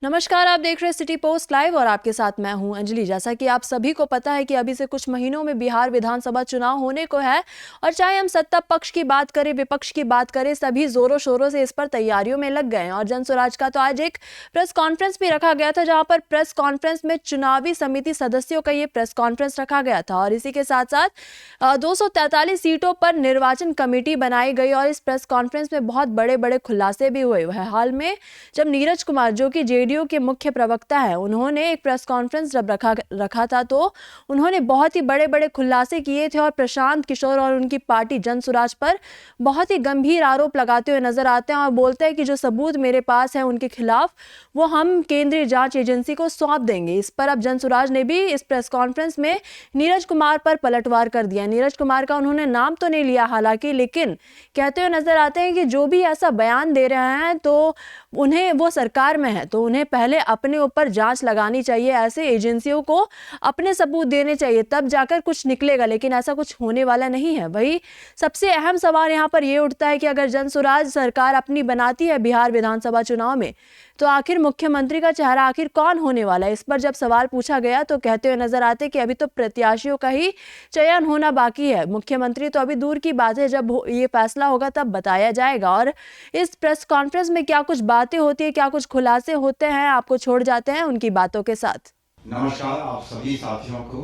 नमस्कार, आप देख रहे हैं सिटी पोस्ट लाइव और आपके साथ मैं हूं अंजलि। जैसा कि आप सभी को पता है कि अभी से कुछ महीनों में बिहार विधानसभा चुनाव होने को है और चाहे हम सत्ता पक्ष की बात करें, विपक्ष की बात करें, सभी जोरों शोरों से इस पर तैयारियों में लग गए हैं। और जनसुराज का तो आज एक प्रेस कॉन्फ्रेंस भी रखा गया था, जहां पर प्रेस कॉन्फ्रेंस में चुनावी समिति सदस्यों का ये प्रेस कॉन्फ्रेंस रखा गया था। और इसी के साथ साथ 243 सीटों पर निर्वाचन कमेटी बनाई गई और इस प्रेस कॉन्फ्रेंस में बहुत बड़े बड़े खुलासे भी हुए हैं। हाल में जब नीरज कुमार, जो कि जेडीयू के मुख्य प्रवक्ता है, उन्होंने एक प्रेस कॉन्फ्रेंस जब रखा था तो उन्होंने बहुत ही बड़े बड़े खुलासे किए थे और प्रशांत किशोर और उनकी पार्टी जनसुराज पर बहुत ही गंभीर आरोप लगाते हुए नजर आते हैं और बोलते हैं कि जो सबूत मेरे पास है उनके खिलाफ वो हम केंद्रीय जांच एजेंसी को सौंप देंगे। इस पर अब जनसुराज ने भी इस प्रेस कॉन्फ्रेंस में नीरज कुमार पर पलटवार कर दिया। नीरज कुमार का उन्होंने नाम तो नहीं लिया हालांकि, लेकिन कहते हुए नजर आते हैं कि जो भी ऐसा बयान दे रहे हैं तो उन्हें, वो सरकार में है तो उन्हें पहले अपने ऊपर जांच लगानी चाहिए, ऐसे एजेंसियों को अपने सबूत देने चाहिए, तब जाकर कुछ निकलेगा। लेकिन ऐसा कुछ होने वाला नहीं है। वही सबसे अहम सवाल यहाँ पर यह उठता है कि अगर जनसुराज सरकार अपनी बनाती है बिहार विधानसभा चुनाव में, तो आखिर मुख्यमंत्री का चेहरा आखिर कौन होने वाला है। इस पर जब सवाल पूछा गया तो कहते हुए नजर आते कि अभी तो प्रत्याशियों का ही चयन होना बाकी है, मुख्यमंत्री तो अभी दूर की बात है, जब ये फैसला होगा तब बताया जाएगा। और इस प्रेस कॉन्फ्रेंस में क्या कुछ बातें होती है, क्या कुछ खुलासे होते हैं, आपको छोड़ जाते हैं उनकी बातों के साथ। नमस्कार आप सभी साथियों को।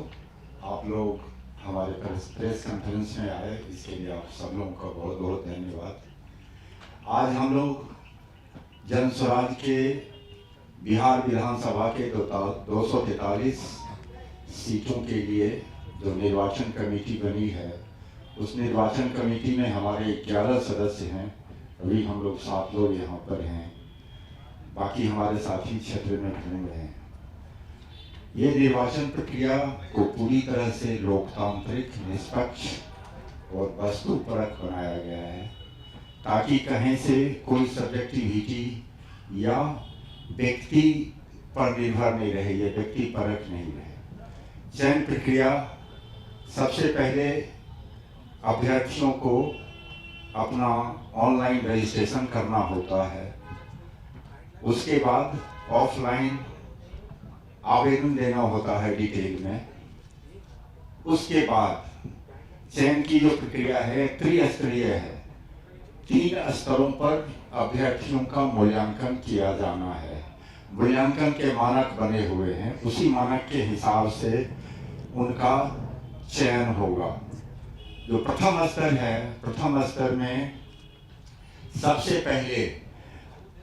आप लोग हमारे प्रेस कॉन्फ्रेंस में आए, इसके लिए आप सब लोगों का बहुत बहुत धन्यवाद। आज हम लोग जनसुराज के बिहार विधानसभा के 243 सीटों के लिए जो निर्वाचन कमेटी बनी है, उस निर्वाचन कमेटी में हमारे 11 सदस्य हैं। अभी हम लोग 7 लोग यहाँ पर हैं, बाकी हमारे साथी क्षेत्र में घूम रहे हैं। ये निर्वाचन प्रक्रिया को पूरी तरह से लोकतांत्रिक, निष्पक्ष और वस्तुपरक बनाया गया है, ताकि कहीं से कोई सब्जेक्टिविटी या व्यक्ति पर निर्भर नहीं रहे, ये व्यक्ति परक नहीं रहे। चयन प्रक्रिया, सबसे पहले अभ्यर्थियों को अपना ऑनलाइन रजिस्ट्रेशन करना होता है, उसके बाद ऑफलाइन आवेदन देना होता है डिटेल में। उसके बाद चयन की जो प्रक्रिया है त्रिस्तरीय है, 3 स्तरों पर अभ्यर्थियों का मूल्यांकन किया जाना है। मूल्यांकन के मानक बने हुए हैं, उसी मानक के हिसाब से उनका चयन होगा। जो प्रथम स्तर है, प्रथम स्तर में सबसे पहले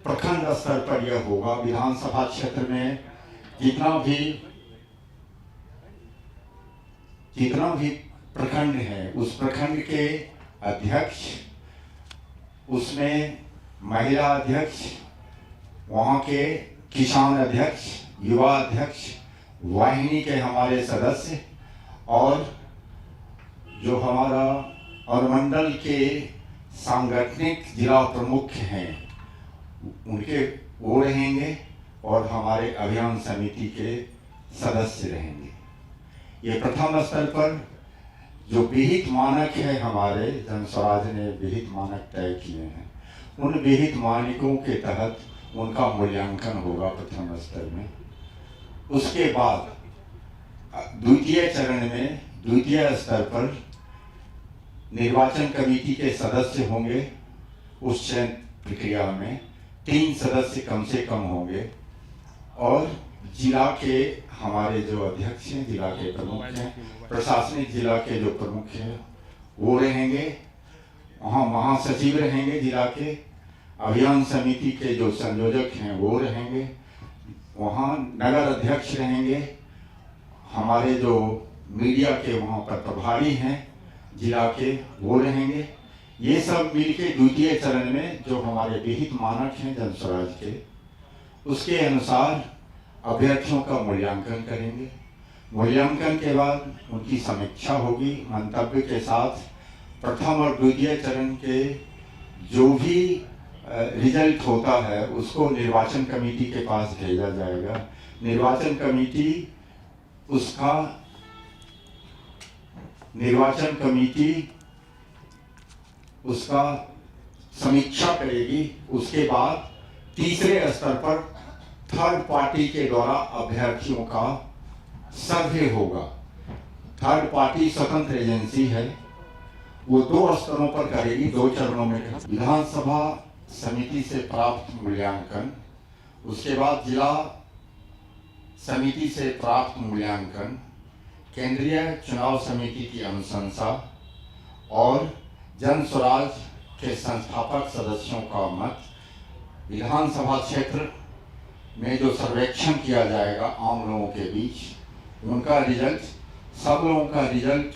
प्रखंड स्तर पर यह होगा। विधानसभा क्षेत्र में जितना भी प्रखंड है, उस प्रखंड के अध्यक्ष, उसमें महिला अध्यक्ष, वहाँ के किसान अध्यक्ष, युवा अध्यक्ष, वाहिनी के हमारे सदस्य और जो हमारा अनुमंडल के सांगठनिक जिला प्रमुख हैं, उनके वो रहेंगे और हमारे अभियान समिति के सदस्य रहेंगे। ये प्रथम स्तर पर जो विहित मानक है, हमारे जनसुराज ने विहित मानक तय किए हैं, उन विहित मानकों के तहत उनका मूल्यांकन होगा प्रथम स्तर में। उसके बाद द्वितीय चरण में, द्वितीय स्तर पर निर्वाचन कमेटी के सदस्य होंगे। उस चयन प्रक्रिया में 3 सदस्य कम से कम होंगे और जिला के हमारे जो अध्यक्ष हैं, जिला के प्रमुख हैं, प्रशासनिक जिला के जो प्रमुख हैं वो रहेंगे। वहाँ महासचिव रहेंगे जिला के, अभियान समिति के जो संयोजक हैं वो रहेंगे, वहाँ नगर अध्यक्ष रहेंगे, हमारे जो मीडिया के वहाँ पर प्रभारी हैं जिला के वो रहेंगे। ये सब मिलके द्वितीय चरण में जो हमारे विहित मानक हैं जनसुराज के, उसके अनुसार अभ्यर्थियों का मूल्यांकन करेंगे। मूल्यांकन के बाद उनकी समीक्षा होगी मंतव्य के साथ। प्रथम और द्वितीय चरण के जो भी रिजल्ट होता है उसको निर्वाचन कमेटी के पास भेजा जाएगा। निर्वाचन कमेटी उसका समीक्षा करेगी। उसके बाद तीसरे स्तर पर थर्ड पार्टी के द्वारा अभ्यर्थियों का सर्वे होगा। थर्ड पार्टी स्वतंत्र एजेंसी है, वो 2 स्तरों पर करेगी, 2 चरणों में। विधानसभा समिति से प्राप्त मूल्यांकन, उसके बाद जिला समिति से प्राप्त मूल्यांकन, केंद्रीय चुनाव समिति की अनुशंसा और जन स्वराज के संस्थापक सदस्यों का मत, विधानसभा क्षेत्र में जो सर्वेक्षण किया जाएगा आम लोगों के बीच, उनका रिजल्ट, सब लोगों का रिजल्ट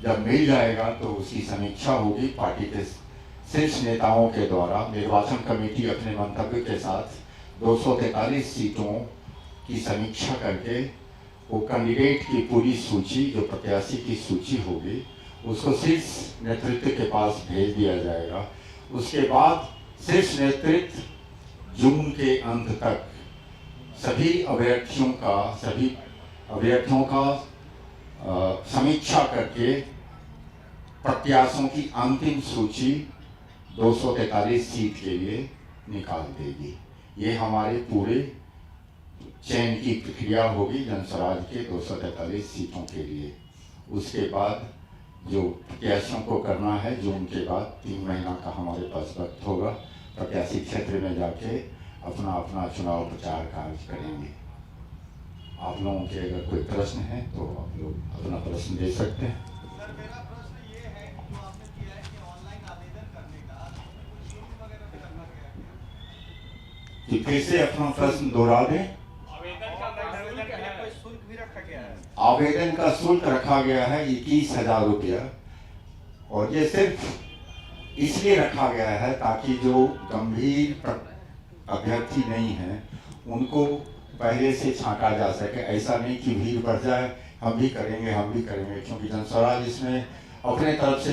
जब मिल जाएगा तो उसकी समीक्षा होगी पार्टी के शीर्ष नेताओं के द्वारा। निर्वाचन कमेटी अपने मंतव्य के साथ 243 सीटों की समीक्षा करके वो कैंडिडेट की पूरी सूची, जो प्रत्याशी की सूची होगी, उसको शीर्ष नेतृत्व के पास भेज दिया जाएगा। उसके बाद शीर्ष नेतृत्व जून के अंत तक सभी अभ्यर्थियों का समीक्षा करके प्रत्याशियों की अंतिम सूची 243 सीट के लिए निकाल देगी। ये हमारे पूरे चयन की प्रक्रिया होगी जनस्वराज के 243 सीटों के लिए। उसके बाद जो प्रत्याशियों को करना है, जून के बाद 3 महीना का हमारे पास वक्त होगा। प्रत्याशी क्षेत्र में जाके अपना अपना चुनाव प्रचार कार्य करेंगे। आप लोगों के अगर कोई प्रश्न है तो आप लोग अपना प्रश्न दे सकते हैं। सर, मेरा प्रश्न ये है कि जो आपने किया है कि ऑनलाइन आवेदन करने का, तो शुल्क वगैरह भी रखा गया है कि फिर से अपना प्रश्न दोहरा दें। आवेदन का कोई शुल्क भी रखा गया है? आवेदन का शुल्क रखा गया है 21,000 रुपया, और ये सिर्फ इसलिए रखा गया है ताकि जो गंभीर अभ्यर्थी नहीं हैं उनको पहले से छांटा जा सके। ऐसा नहीं कि भीड़ बढ़ जाए, हम भी करेंगे, क्योंकि जनस्वराज इसमें अपने तरफ से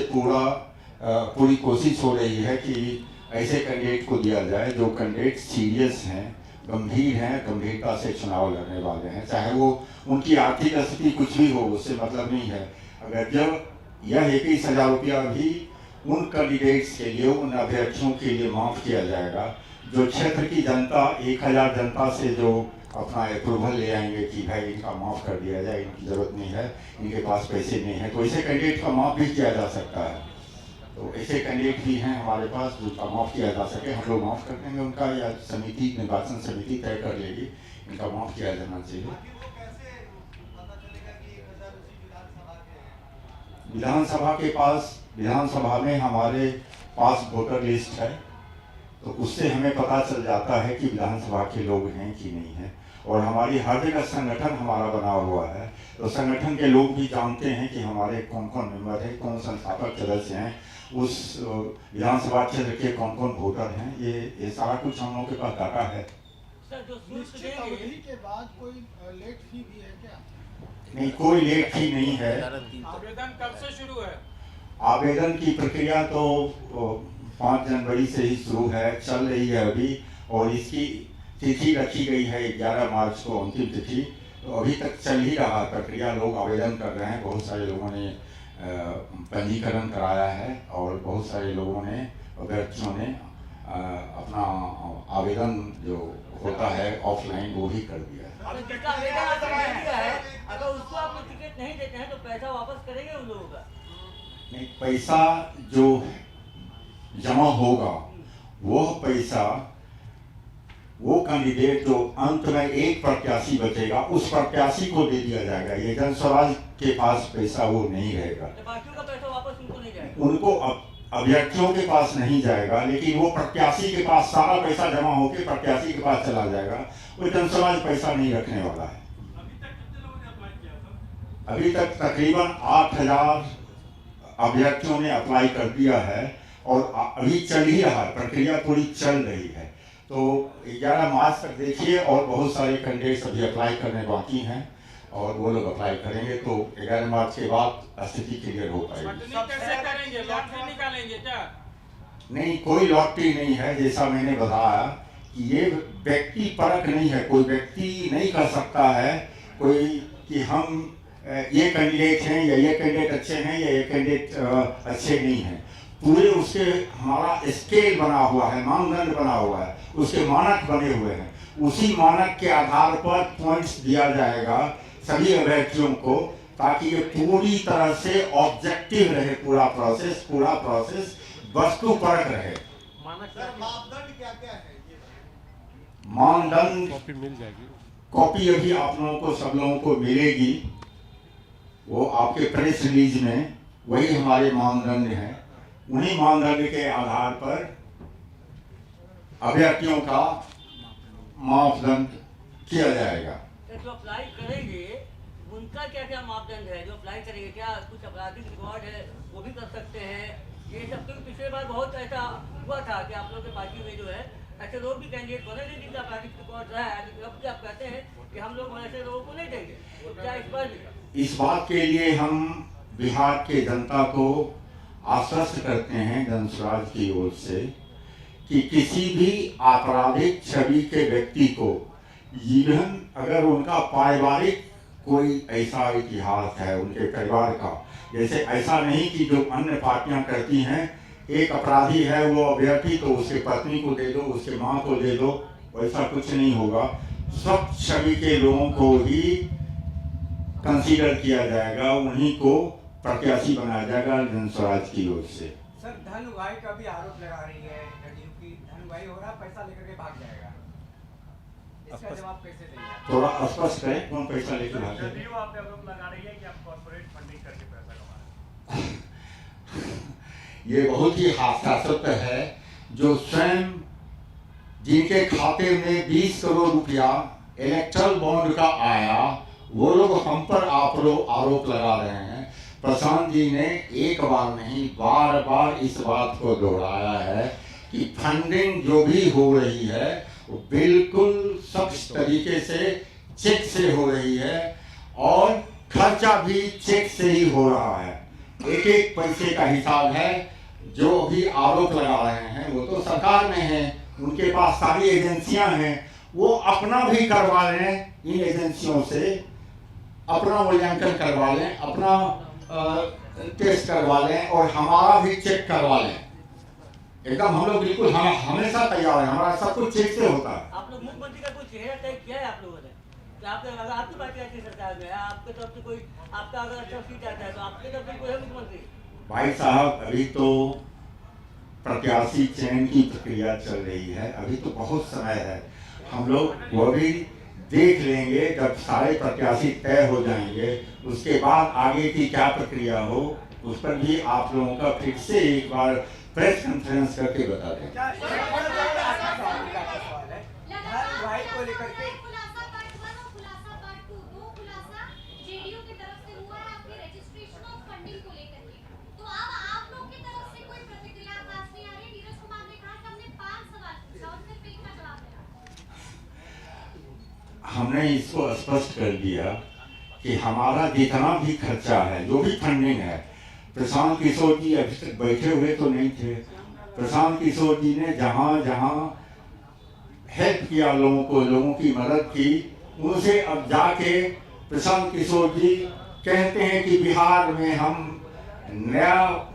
पूरी कोशिश हो रही है कि ऐसे कैंडिडेट को दिया जाए जो कैंडिडेट सीरियस हैं, गंभीर हैं, गंभीरता से चुनाव लड़ने वाले हैं। चाहे वो उनकी आर्थिक स्थिति कुछ भी हो, उससे मतलब नहीं है। अगर जब यह 21,000 रुपया भी उन कैंडिडेट्स के लिए, उन अभ्यर्थियों के लिए माफ़ किया जाएगा जो क्षेत्र की जनता, 1,000 जनता से जो अपना अप्रूवल ले आएंगे कि भाई इनका माफ़ कर दिया जाए, इनकी ज़रूरत नहीं है, इनके पास पैसे नहीं है, तो ऐसे कैंडिडेट का माफ़ भी किया जा सकता है। तो ऐसे कैंडिडेट भी हैं हमारे पास जिनका माफ़ किया जा सके, हम लोग माफ़ कर देंगे उनका, या समिति, निर्वाचन समिति तय कर लेगी इनका माफ़ किया जाना चाहिए। वो कैसे पता चलेगा कि 1,000 उसी विधानसभा के हैं? विधानसभा में हमारे पास वोटर लिस्ट है, तो उससे हमें पता चल जाता है कि विधानसभा के लोग हैं कि नहीं हैं। और हमारी हर जगह संगठन हमारा बना हुआ है, तो संगठन के लोग भी जानते हैं कि हमारे कौन कौन मेंबर हैं, कौन संस्थापक सदस्य हैं, उस विधानसभा क्षेत्र के कौन कौन वोटर हैं। ये सारा कुछ हम लोगों के पास डाटा है। सर, जो निश्चित अवधि के बाद कोई लेट फी भी है क्या? नहीं, कोई लेट फी नहीं है। आवेदन कब से शुरू है? आवेदन की प्रक्रिया तो 5 जनवरी से ही शुरू है, चल रही है अभी, और इसकी तिथि रखी गई है 11 मार्च को, अंतिम तिथि। तो अभी तक चल ही रहा प्रक्रिया, लोग आवेदन कर रहे हैं। बहुत सारे लोगों ने पंजीकरण कराया है, और बहुत सारे लोगों ने, अभ्यर्थियों ने अपना आवेदन जो होता है ऑफलाइन वो भी कर दिया है। अगर उसको आप टिकट नहीं देते हैं तो पैसा वापस करेंगे उन लोगों का? नहीं, पैसा जो जमा होगा वो पैसा, वो कैंडिडेट जो अंत में एक प्रत्याशी बचेगा उस प्रत्याशी को दे दिया जाएगा। ये जनस्वराज के पास पैसा वो नहीं रहेगा, बाकियों का पैसा वापस उनको नहीं जाएगा। उनको अभ्यर्थियों के पास नहीं जाएगा, लेकिन वो प्रत्याशी के पास सारा पैसा जमा होकर प्रत्याशी के पास चला जाएगा। वो जनस्वराज पैसा नहीं रखने वाला है। अभी तक तकरीबन 8,000 अभ्यर्थियों ने अप्लाई कर दिया है, और अभी चल ही रहा है, प्रक्रिया पूरी चल रही है। तो 11 मार्च तक देखिए, और बहुत सारे कैंडिडेट्स अभी अप्लाई करने बाकी हैं, और वो लोग अप्लाई करेंगे तो 11 मार्च के बाद स्थिति क्लियर हो पाएगी। कैसे करेंगे? लॉटरी निकालेंगे क्या? नहीं, कोई लॉटरी नहीं है। जैसा मैंने बताया कि ये व्यक्ति परख नहीं है, कोई व्यक्ति नहीं कर सकता है कोई कि हम ये कैंडिडेट हैं या ये कैंडिडेट अच्छे हैं या ये कैंडिडेट अच्छे नहीं हैं। पूरे उसके हमारा स्केल बना हुआ है, मानदंड बना हुआ है, उसके मानक बने हुए हैं। उसी मानक के आधार पर पॉइंट्स दिया जाएगा सभी अभ्यर्थियों को, ताकि ये पूरी तरह से ऑब्जेक्टिव रहे पूरा प्रोसेस वस्तुपरक रहे। सर मापदंड क्या क्या है ये? मानदंड कॉपी मिल जाएगी। कॉपी अभी आप लोगों को सब लोगों को मिलेगी, वो आपके प्रेस रिलीज में वही हमारे मानदंड हैं। उन्हीं मानदंड के आधार पर अभ्यर्थियों का मापदंड किया जाएगा। जो अप्लाई करेंगे उनका क्या क्या मापदंड है? जो अप्लाई करेंगे क्या कुछ आपराधिक रिकॉर्ड है वो भी कर सकते हैं? ये सब तो पिछले बार बहुत ऐसा हुआ था कि आप लोगों की पार्टी में जो है ऐसे लोग भी कैंडिडेट बने थे जिनका आपराधिक रिकॉर्ड रहा है, लेकिन अब भी आप कहते हैं कि हम लोग ऐसे लोगों को नहीं देंगे, तो क्या इस बार भी? इस बात के लिए हम बिहार के जनता को आश्वस्त करते हैं जनस्वराज की ओर से कि किसी भी आपराधिक छवि के व्यक्ति को, इवन अगर उनका पारिवारिक कोई ऐसा इतिहास है उनके परिवार का, जैसे ऐसा नहीं कि जो अन्य पार्टियां करती हैं, एक अपराधी है वो अभ्यर्थी तो उसके पत्नी को दे दो, उसके माँ को दे दो, वैसा कुछ नहीं होगा। सब छवि के लोगों को ही कंसीडर किया जाएगा, उन्हीं को प्रत्याशी बनाया जाएगा जनस्वराज की ओर से। सर धन उगाही का भी आरोप लगा रही है जदयू की, धन उगाही हो रहा, पैसा लेकर के भाग जाएगा, इसका जवाब कैसे देंगे? थोड़ा स्पष्ट करें, कौन पैसा लेके भागे? जदयू आप आरोप लगा रही है कि आप कॉर्पोरेट फंडिंग करके पैसा कमा रहे हैं। ये बहुत ही हास्यास्पद है, जो स्वयं जिनके खाते में 20 करोड़ रुपया इलेक्ट्रल बॉन्ड का आया, वो लोग हम पर आरोप लगा रहे हैं। प्रशांत जी ने एक बार नहीं बार बार इस बात को दोहराया है कि फंडिंग जो भी हो रही है वो बिल्कुल सख्त तरीके से चेक से हो रही है और खर्चा भी चेक से ही हो रहा है। एक एक पैसे का हिसाब है। जो भी आरोप लगा रहे हैं वो तो सरकार में है, उनके पास सारी एजेंसियां हैं, वो अपना भी करवा लें, इन एजेंसियों से अपना मूल्यांकन करवा लें, अपना टेस्ट करवा लें और हमारा भी चेक करवा लें। एकदम हम लोग बिल्कुल हमेशा तैयार हैं, हमारा सब कुछ चेक से होता है। आप लोग मुख्यमंत्री का कोई चेहरा तय किया है आप लोगों ने? कि अगर आपकी पार्टी अच्छी सरकार में है, आपके तरफ से कोई आपका अगर अच्छा सीट आता है तो आपके तरफ से कोई है मुख्यमंत्री? भाई साहब, अभी तो प्रत्याशी चयन की प्रक्रिया चल रही है, अभी तो बहुत समय है। हम लोग वो भी देख लेंगे जब सारे प्रत्याशी तय हो जाएंगे, उसके बाद आगे की क्या प्रक्रिया हो उस पर भी आप लोगों का फिर से एक बार प्रेस कॉन्फ्रेंस करके बता दें। को लेकर के हमने इसको स्पष्ट कर दिया कि हमारा जितना भी खर्चा है, जो भी फंडिंग है, प्रशांत किशोर जी अभी तक बैठे हुए तो नहीं थे। प्रशांत किशोर जी ने जहाँ जहाँ हेल्प किया लोगों को, लोगों की मदद की, उनसे अब जाके प्रशांत किशोर जी कहते हैं कि बिहार में हम नया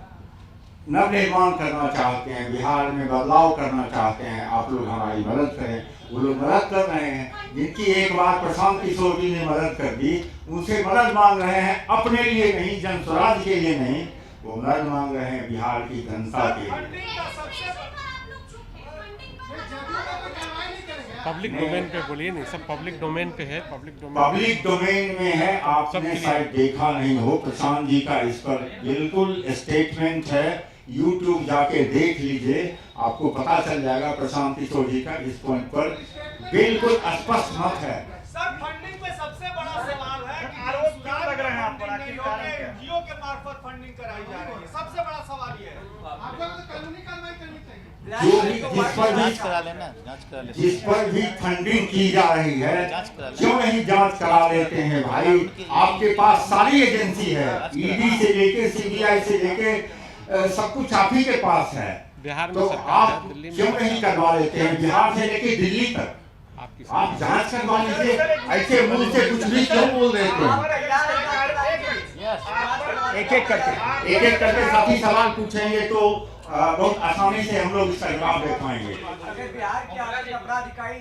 नवनिर्माण करना चाहते हैं, बिहार में बदलाव करना चाहते हैं, आप लोग हमारी मदद करें। वो लोग मदद कर रहे हैं, जिनकी एक बार प्रशांत किशोर जी ने मदद कर दी, उनसे मदद मांग रहे हैं, अपने लिए नहीं, जनस्वराज के लिए नहीं, वो मदद मांग रहे हैं बिहार की जनता के लिए। पब्लिक डोमेन पे बोलिए नहीं, सब पब्लिक डोमेन पे है। पब्लिक डोमेन में है, आपने शायद देखा नहीं हो, प्रशांत जी का इस पर बिल्कुल स्टेटमेंट है, यूट्यूब जाके देख लीजिए, आपको पता चल जाएगा प्रशांत किशोर जी का इस पॉइंट पर बिल्कुल स्पष्ट मत है। सर फंडिंग पे सबसे बड़ा सवाल है कि आरोप क्यों लग रहे हैं आप पर, आखिर कारण क्या है? जियो के मार्फत फंडिंग कराई जा रही है, सबसे बड़ा सवाल ये है। आप लोगों को कानूनी कार्रवाई करनी चाहिए। जो भी जिस पर भी फंडिंग की जा रही है, क्यों नहीं जांच करा लेते हैं भाई? आपके पास सारी एजेंसी है, ईडी से लेके सीबीआई से लेके सब कुछ आप ही के पास है, बिहार में तो आप क्यों नहीं करवा लेते हैं? बिहार से लेके दिल्ली तक आप जांच करवा लीजिए, ऐसे मुंह से कुछ भी क्यों बोल देते हैं? एक एक करके साथी सवाल पूछेंगे तो बहुत आसानी से हम लोग इसका जवाब दे पाएंगे। अगर बिहार की आपकी अपराध इकाई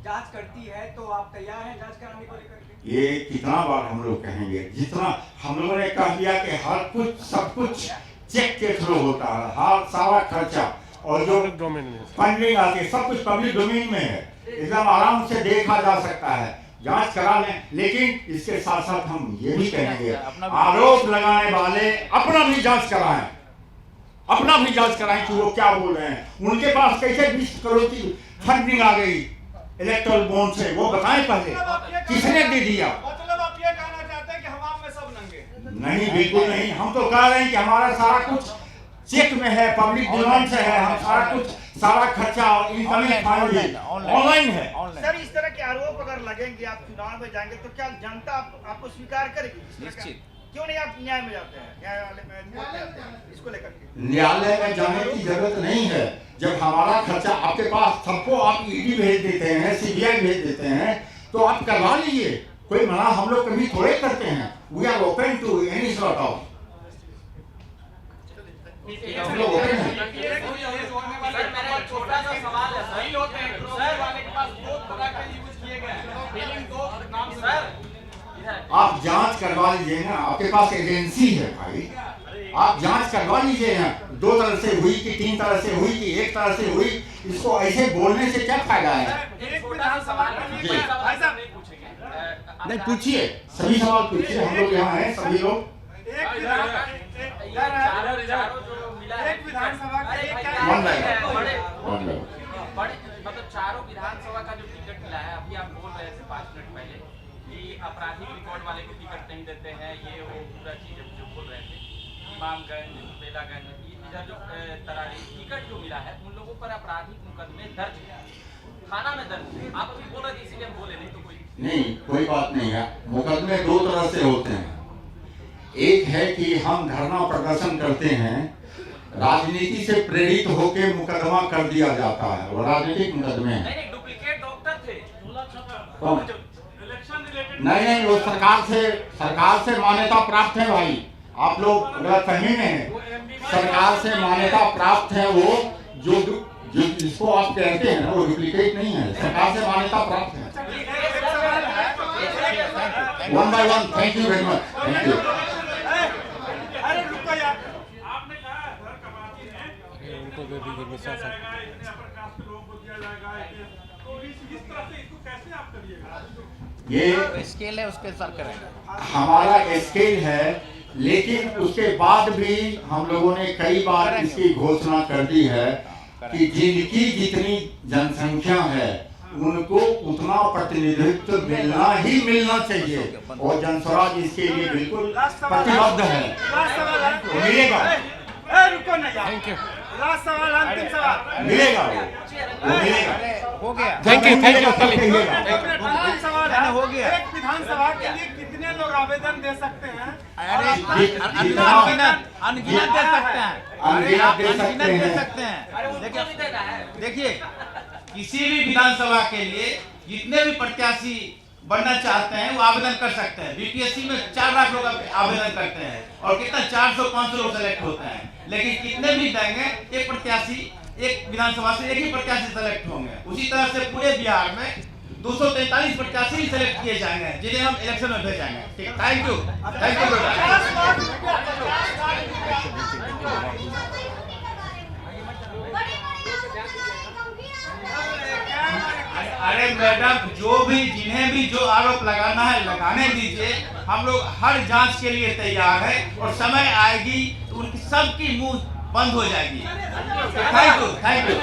जांच करती है तो आप तैयार हैं जांच कराने को लेकर के? ये कितना बार हम लोग कहेंगे, जितना हम लोगों ने कह दिया कि हर कुछ सब कुछ चेक के थ्रू होता है, हर सारा खर्चा और जो पब्लिक डोमेन में है। फंडिंग आती है सब कुछ पब्लिक डोमेन में है, एकदम आराम से देखा जा सकता है, जांच करा लें। लेकिन इसके साथ साथ हम ये भी कहेंगे आरोप लगाने वाले अपना भी जांच कराएं, अपना भी जांच कराएं कि वो क्या बोल रहे हैं। उनके पास कैसे 20 करोड़ की फंडिंग आ गई इलेक्ट्रल बॉन्ड से, वो बताएं पहले किसने दे दिया। मतलब आप ये कहना चाहते हैं कि हमाम में सब नंगे? नहीं, बिल्कुल नहीं। हम तो कह रहे हैं कि हमारा सारा कुछ चेक में है, पब्लिक डिमांड से है, हम सारा कुछ सारा खर्चा और इनकमिंग फंड ऑनलाइन है। सर, इस तरह के आरोप अगर लगेंगे, आप चुनाव में जाएंगे तो क्या जनता आपको स्वीकार करेगी? निश्चित। क्यों नहीं आप न्याय में जाते हैं, न्यायालय में जाते हैं इसको लेकर के? न्यायालय में जाने की जरूरत नहीं है। जब हमारा खर्चा आपके पास, सबको आप ईडी भेज देते हैं, सीबीआई भेज देते हैं, तो आप करवा लीजिए, कोई मना हम लोग कभी थोड़े करते हैं। We are open to any sort of, हम लोग ओपन हैं। सर, मेरा एक छोटा सा सवाल है सही होते हैं सर वाले के पास दो तरह के यूज किए गए हैं, फीलिंग दो नाम सर। आप जांच करवा लीजिए ना, आपके पास एजेंसी है भाई, आप जांच करवा लीजिए ना, 2 तरह से हुई कि 3 तरह से हुई कि 1 तरह से हुई, इसको ऐसे बोलने से क्या फायदा है? एक विधानसभा नहीं, पूछिए, सभी सवाल पूछिए, हम लोग यहाँ हैं सभी लोग। एक विधानसभा का बड़े मतलब चारों विधानसभा का जो टिकट मिला है, अभी आप बोल रहे थे 5 मिनट पहले कि आपराधिक रिकॉर्ड वाले को टिकट नहीं देते हैं, ये वो पूरा चीज जो बोल रहे थे, इमामगंज, बेलागंज, इधर जो तरारी टिकट जो मिला है उन लोगों पर आपराधिक मुकदमे दर्ज है, थाना में दर्ज है। आप अभी बोल रहे थे इसीलिए हम बोले, नहीं तो कोई बात नहीं है। मुकदमे 2 तरह से होते हैं, एक है कि हम धरना प्रदर्शन करते हैं, राजनीति से प्रेरित होकर मुकदमा कर दिया जाता है, वो राजनीतिक मुकदमे हैं। नहीं, डुप्लीकेट डॉक्टर थे। नहीं, वो सरकार से मान्यता प्राप्त है भाई, आप लोग गलतफहमी में हैं। सरकार से मान्यता प्राप्त है वो, जो जिसको आप कहते हैं ना, वो डुप्लीकेट नहीं है, सरकार से मान्यता प्राप्त है। 1 by 1, thank you very much, thank you. अरे रुको यार, आपने कहा घर कमाती है, उनको दे दीजिए मिसा साहब। इस तरह से इसको कैसे आप करिएगा? ये स्केल है, उसके सर करेंगे। हमारा स्केल है, लेकिन उसके बाद भी हम लोगों ने कई बार इसकी घोषणा कर दी है कि जिनकी जितनी जनसंख्या है उनको उतना प्रतिनिधित्व मिलना चाहिए, और जनस्वराज इसके लिए बिल्कुल प्रतिबद्ध है, तो मिलेगा। रुको ना यार, थैंक यू, लास्ट सवाल, अंतिम सवाल मिलेगा, वो मिलेगा। हो गया। थैंक यू, अंतिम सवाल है, हो गया। एक विधानसभा के लिए कितने लोग आवेदन दे सकते हैं? अनगिनत दे सकते हैं, अनगिनत दे सकते हैं। देखिए, किसी भी विधानसभा के लिए जितने भी प्रत्याशी बनना चाहते हैं वो आवेदन कर सकते हैं। बीपीएससी में 4 लाख लोग आवेदन करते हैं और कितना 400-500 लोग सेलेक्ट होते हैं, लेकिन कितने भी देंगे एक प्रत्याशी, एक विधानसभा से एक ही प्रत्याशी सेलेक्ट होंगे। उसी तरह से पूरे बिहार में 243 प्रत्याशी सेलेक्ट किए जाएंगे, जिन्हें हम इलेक्शन में भेजेंगे। ठीक, थैंक यू, थैंक यू। अरे मैडम, जिन्हें भी जो आरोप लगाना है लगाने दीजिए, हम लोग हर जांच के लिए तैयार है, और समय आएगी तो उनकी सबकी मुंह बंद हो जाएगी। Thank you, thank you.